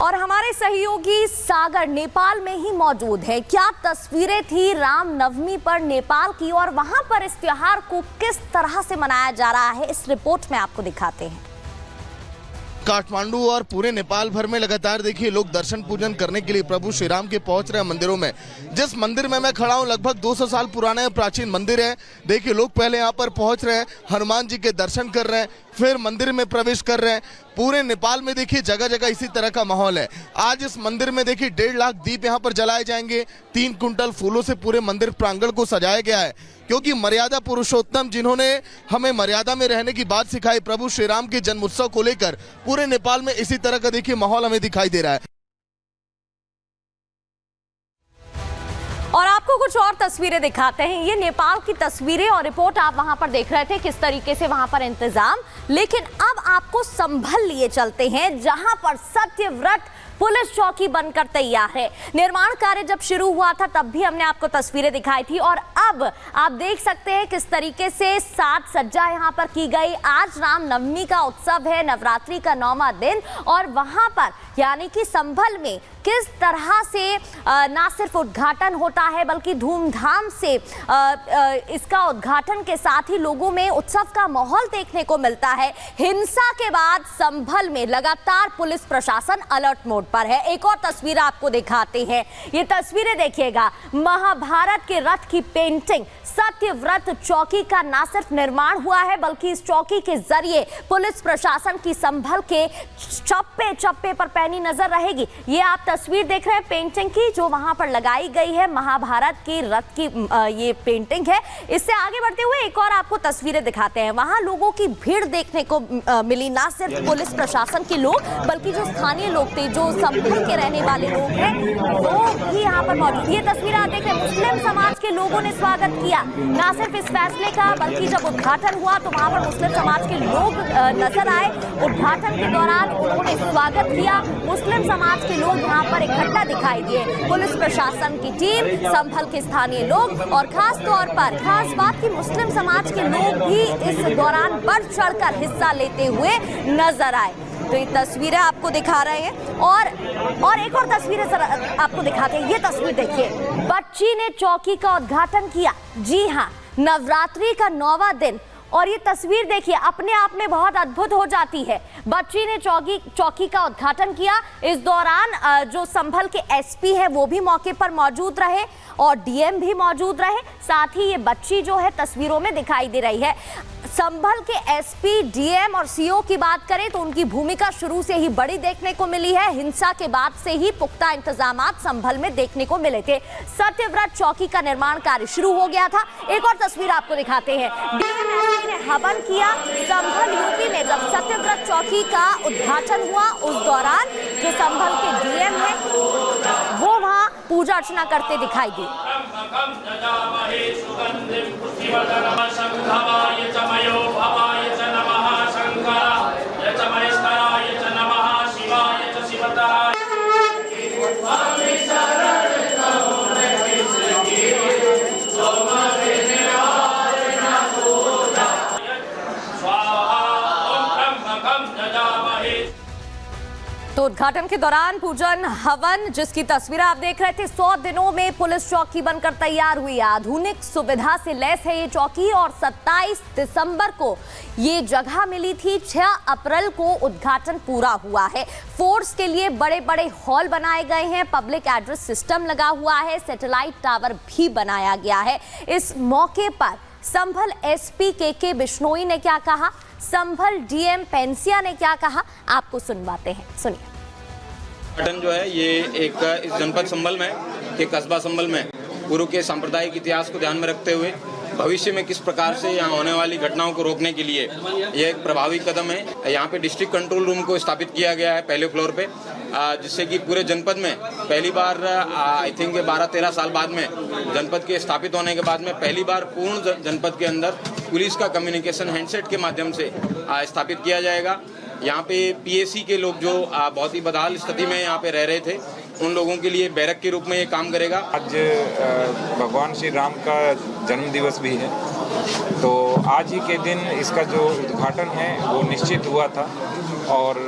और हमारे सहयोगी सागर नेपाल में ही मौजूद है। क्या तस्वीरें थी राम नवमी पर नेपाल की, और वहां पर इस त्योहार को किस तरह से मनाया जा रहा है, इस रिपोर्ट में आपको दिखाते हैं। काठमांडू और पूरे नेपाल भर में लगातार देखिए लोग दर्शन पूजन करने के लिए प्रभु श्री राम के पहुंच रहे हैं मंदिरों में। जिस मंदिर में मैं खड़ा हूं लगभग 200 साल पुराना प्राचीन मंदिर है। देखिए लोग पहले यहां पर पहुंच रहे हैं, हनुमान जी के दर्शन कर रहे हैं, फिर मंदिर में प्रवेश कर रहे हैं। पूरे नेपाल में देखिए जगह जगह इसी तरह का माहौल है। आज इस मंदिर में देखिए 1.5 लाख दीप यहाँ पर जलाए जाएंगे। 3 कुंटल फूलों से पूरे मंदिर प्रांगण को सजाया गया है, क्योंकि मर्यादा पुरुषोत्तम जिन्होंने हमें मर्यादा में रहने की बात सिखाई, प्रभु श्री राम के जन्म उत्सव को लेकर पूरे नेपाल में इसी तरह का देखिए माहौल हमें दिखाई दे रहा है। और आपको कुछ और तस्वीरें दिखाते हैं। ये नेपाल की तस्वीरें और रिपोर्ट आप वहां पर देख रहे थे, किस तरीके से वहां पर इंतजाम। लेकिन अब आपको संभल लिए चलते हैं, जहां पर सत्यव्रत पुलिस चौकी बनकर तैयार है। निर्माण कार्य जब शुरू हुआ था तब भी हमने आपको तस्वीरें दिखाई थी, और अब आप देख सकते हैं किस तरीके से साज सज्जा यहां पर की गई। आज राम नवमी का उत्सव है, नवरात्रि का 9वां दिन, और वहां पर यानी कि संभल में किस तरह से ना सिर्फ उद्घाटन होता है बल्कि धूमधाम से इसका उद्घाटन के साथ ही लोगों में उत्सव का माहौल देखने को मिलता है। हिंसा के बाद संभल में लगातार पुलिस प्रशासन अलर्ट मोड पर है। एक और तस्वीर आपको दिखाते हैं। ये तस्वीरें देखिएगा, महाभारत के रथ की पेंटिंग सत्यव्रत चौकी का ना सिर्फ निर्माण हुआ है बल्कि इस चौकी के जरिए पुलिस प्रशासन की संभल के चप्पे चप्पे पर पैनी नजर रहेगी। ये आप तस्वीर देख रहे हैं पेंटिंग की, जो वहां पर लगाई गई है, महाभारत के रथ की ये पेंटिंग है। इससे आगे बढ़ते हुए एक और आपको तस्वीरें दिखाते हैं। वहां लोगों की भीड़ देखने को मिली, ना सिर्फ पुलिस प्रशासन के लोग बल्कि जो स्थानीय लोग थे, जो संभल के रहने वाले लोग हैं, वो भी यहाँ पर मौजूद। ये तस्वीर आप देख रहे हैं, मुस्लिम समाज के लोगों ने स्वागत किया, ना सिर्फ इस फैसले का बल्कि जब उद्घाटन हुआ तो वहां पर मुस्लिम समाज के लोग नजर आए। उद्घाटन के दौरान उन्होंने स्वागत किया। मुस्लिम समाज के लोग यहाँ पर इकट्ठा दिखाई दिए, पुलिस प्रशासन की टीम, संभल के स्थानीय लोग, और खास तौर पर खास बात कि मुस्लिम समाज के लोग भी इस दौरान बढ़ चढ़कर हिस्सा लेते हुए नजर आए। तो ये तस्वीरें आपको दिखा रहे हैं, और एक और तस्वीरें आपको दिखाते हैं। ये तस्वीर देखिए, बच्ची ने चौकी का उद्घाटन किया। जी हाँ, नवरात्रि का 9वां दिन, और ये तस्वीर देखिए अपने आप में बहुत अद्भुत हो जाती है। बच्ची ने चौकी का उद्घाटन किया। इस दौरान जो संभल के एसपी है वो भी मौके पर मौजूद रहे और डीएम भी मौजूद रहे। साथ ही ये बच्ची जो है तस्वीरों में दिखाई दे रही है। संभल के एसपी, डीएम और सीओ की बात करें तो उनकी भूमिका शुरू से ही बड़ी देखने को मिली है। हिंसा के बाद से ही पुख्ता इंतजामात संभल में देखने को मिले थे। सत्यव्रत चौकी का निर्माण कार्य शुरू हो गया था। एक और तस्वीर आपको दिखाते हैं। डीएम ने हवन किया। संभल यूपी में जब सत्यव्रत चौकी का उद्घाटन हुआ, उस दौरान जो संभल के डीएम है वो वहां पूजा अर्चना करते दिखाई दी। तो उद्घाटन के दौरान पूजन हवन, जिसकी तस्वीर आप देख रहे थे, 100 दिनों में पुलिस चौकी बनकर तैयार हुई। आधुनिक सुविधा से लैस है ये चौकी, और 27 दिसंबर को ये जगह मिली थी। 6 अप्रैल को उद्घाटन पूरा हुआ है। फोर्स के लिए बड़े बड़े हॉल बनाए गए हैं, पब्लिक एड्रेस सिस्टम लगा हुआ है, सैटेलाइट टावर भी बनाया गया है। इस मौके पर संभल एसपी के बिश्नोई ने क्या कहा, संभल डीएम पेंसिया ने क्या कहा, आपको सुनवाते हैं, सुनिए। उद्घाटन जो है ये एक इस जनपद संभल में के कस्बा संभल में पूर्व के सांप्रदायिक इतिहास को ध्यान में रखते हुए भविष्य में किस प्रकार से यहाँ होने वाली घटनाओं को रोकने के लिए यह एक प्रभावी कदम है। यहाँ पे डिस्ट्रिक्ट कंट्रोल रूम को स्थापित किया गया है पहले फ्लोर पे, जिससे कि पूरे जनपद में पहली बार आई थिंक 12-13 साल बाद में जनपद के स्थापित होने के बाद में पहली बार पूर्ण जनपद के अंदर पुलिस का कम्युनिकेशन हैंडसेट के माध्यम से स्थापित किया जाएगा। यहाँ पे पीएसी के लोग जो बहुत ही बदहाल स्थिति में यहाँ पे रह रहे थे, उन लोगों के लिए बैरक के रूप में ये काम करेगा। आज भगवान श्री राम का जन्म दिवस भी है तो आज ही के दिन इसका जो उद्घाटन है वो निश्चित हुआ था और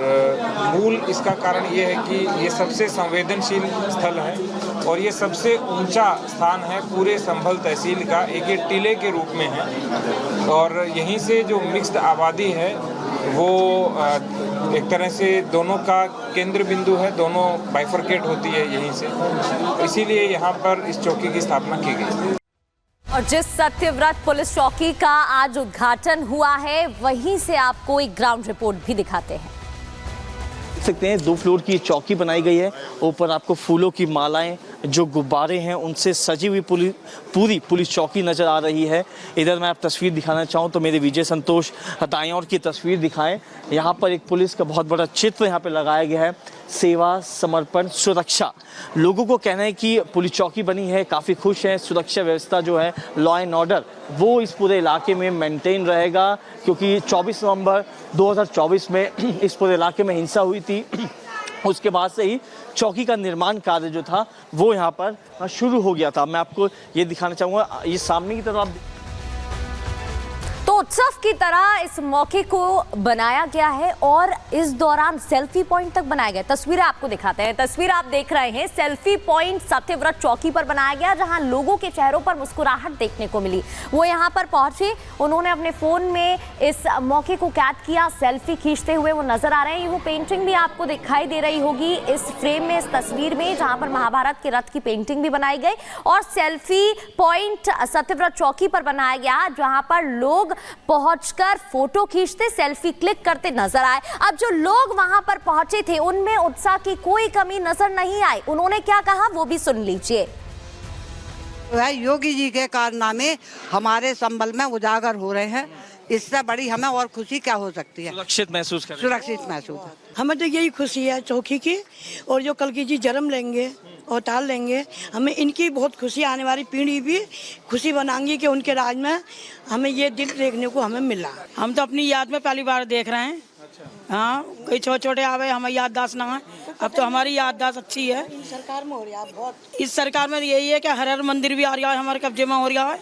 मूल इसका कारण ये है कि ये सबसे संवेदनशील स्थल है और ये सबसे ऊंचा स्थान है पूरे संभल तहसील का। एक टीले के रूप में है और यहीं से जो मिक्स्ड आबादी है वो एक तरह से दोनों का केंद्र बिंदु है, दोनों बाइफरकेट होती है यहीं से, इसीलिए यहाँ पर इस चौकी की स्थापना की गई। और जिस सत्यव्रत पुलिस चौकी का आज उद्घाटन हुआ है वहीं से आपको एक ग्राउंड रिपोर्ट भी दिखाते हैं। देख सकते हैं 2 फ्लोर की चौकी बनाई गई है, ऊपर आपको फूलों की मालाएं जो गुब्बारे हैं उनसे सजी हुई पूरी पुलिस चौकी नज़र आ रही है। इधर मैं आप तस्वीर दिखाना चाहूँ तो मेरे विजय संतोष दाएं ओर की तस्वीर दिखाएं। यहाँ पर एक पुलिस का बहुत बड़ा चित्र यहाँ पे लगाया गया है, सेवा समर्पण सुरक्षा। लोगों को कहना है कि पुलिस चौकी बनी है, काफ़ी खुश हैं। सुरक्षा व्यवस्था जो है, लॉ एंड ऑर्डर, वो इस पूरे इलाके में मेंटेन रहेगा क्योंकि 24 नवंबर 2024 में इस पूरे इलाके में हिंसा हुई थी। उसके बाद से ही चौकी का निर्माण कार्य जो था वो यहाँ पर शुरू हो गया था। मैं आपको ये दिखाना चाहूँगा, ये सामने की तरफ आप तो उत्सव की तरह इस मौके को बनाया गया है और इस दौरान सेल्फी पॉइंट तक बनाया गया। तस्वीरें आपको दिखाते हैं। तस्वीर आप देख रहे हैं, सेल्फी पॉइंट सत्यव्रत चौकी पर बनाया गया जहां लोगों के चेहरों पर मुस्कुराहट देखने को मिली। वो यहां पर पहुंचे, उन्होंने अपने फोन में इस मौके को कैद किया, सेल्फी खींचते हुए वो नजर आ रहे हैं। वो पेंटिंग भी आपको दिखाई दे रही होगी इस फ्रेम में, इस तस्वीर में, जहां पर महाभारत के रथ की पेंटिंग भी बनाई गई और सेल्फी पॉइंट सत्यव्रत चौकी पर बनाया गया जहां पर लोग पहुंचकर फोटो खींचते, सेल्फी क्लिक करते नजर आए। अब जो लोग वहां पर पहुंचे थे उनमें उत्साह की कोई कमी नजर नहीं आई। उन्होंने क्या कहा वो भी सुन लीजिए। योगी जी के कारनामे हमारे संभल में उजागर हो रहे हैं, इससे बड़ी हमें और खुशी क्या हो सकती है। सुरक्षित महसूस करें। सुरक्षित महसूस है। हमें तो यही खुशी है चौकी की, और जो कल की जी जन्म लेंगे और टाल लेंगे, हमें इनकी बहुत खुशी, आने वाली पीढ़ी भी खुशी बनाएंगी कि उनके राज में हमें ये दिन देखने को हमें मिला। हम तो अपनी याद में पहली बार देख रहे हैं। हाँ, कोई छोटे छोटे आवे हमें याददाश्त ना है, अब तो हमारी याददाश्त अच्छी है। इस सरकार में हो रहा है बहुत, इस सरकार में यही है कि हर हर मंदिर भी आ रहा है, हमारे कब्जे में हो रहा है,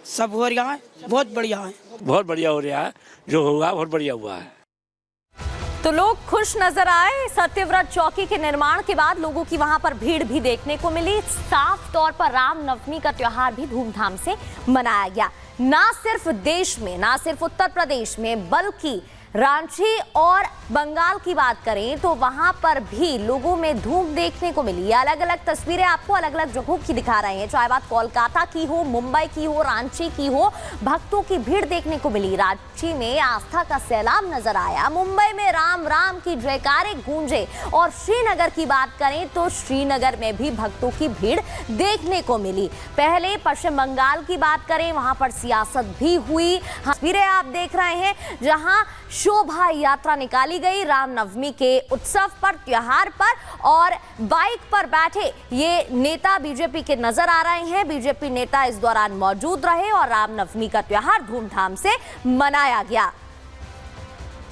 सब हो रहा है, बहुत बढ़िया है। बहुत बढ़िया हो रहा है, जो होगा बहुत बढ़िया हुआ है। तो लोग खुश नजर आए। सत्यव्रत चौकी के निर्माण के बाद लोगों की वहां पर भीड़ भी देखने को मिली। साफ तौर पर रामनवमी का त्योहार भी धूमधाम से मनाया गया। ना सिर्फ देश में, ना सिर्फ उत्तर प्रदेश में, बल्कि रांची और बंगाल की बात करें तो वहां पर भी लोगों में धूम देखने को मिली। अलग अलग तस्वीरें आपको अलग अलग जगहों की दिखा रहे हैं, चाहे बात कोलकाता की हो, मुंबई की हो, रांची की हो। भक्तों की भीड़ देखने को मिली। रांची में आस्था का सैलाब नजर आया, मुंबई में राम राम की जयकारे गूंजे और श्रीनगर की बात करें तो श्रीनगर में भी भक्तों की भीड़ देखने को मिली। पहले पश्चिम बंगाल की बात करें, वहां पर सियासत भी हुई। तस्वीरें आप देख रहे हैं जहां शोभा यात्रा निकाली गई रामनवमी के उत्सव पर, त्योहार पर, और बाइक पर बैठे ये नेता बीजेपी के नजर आ रहे हैं। बीजेपी नेता इस दौरान मौजूद रहे और रामनवमी का त्योहार धूमधाम से मनाया गया।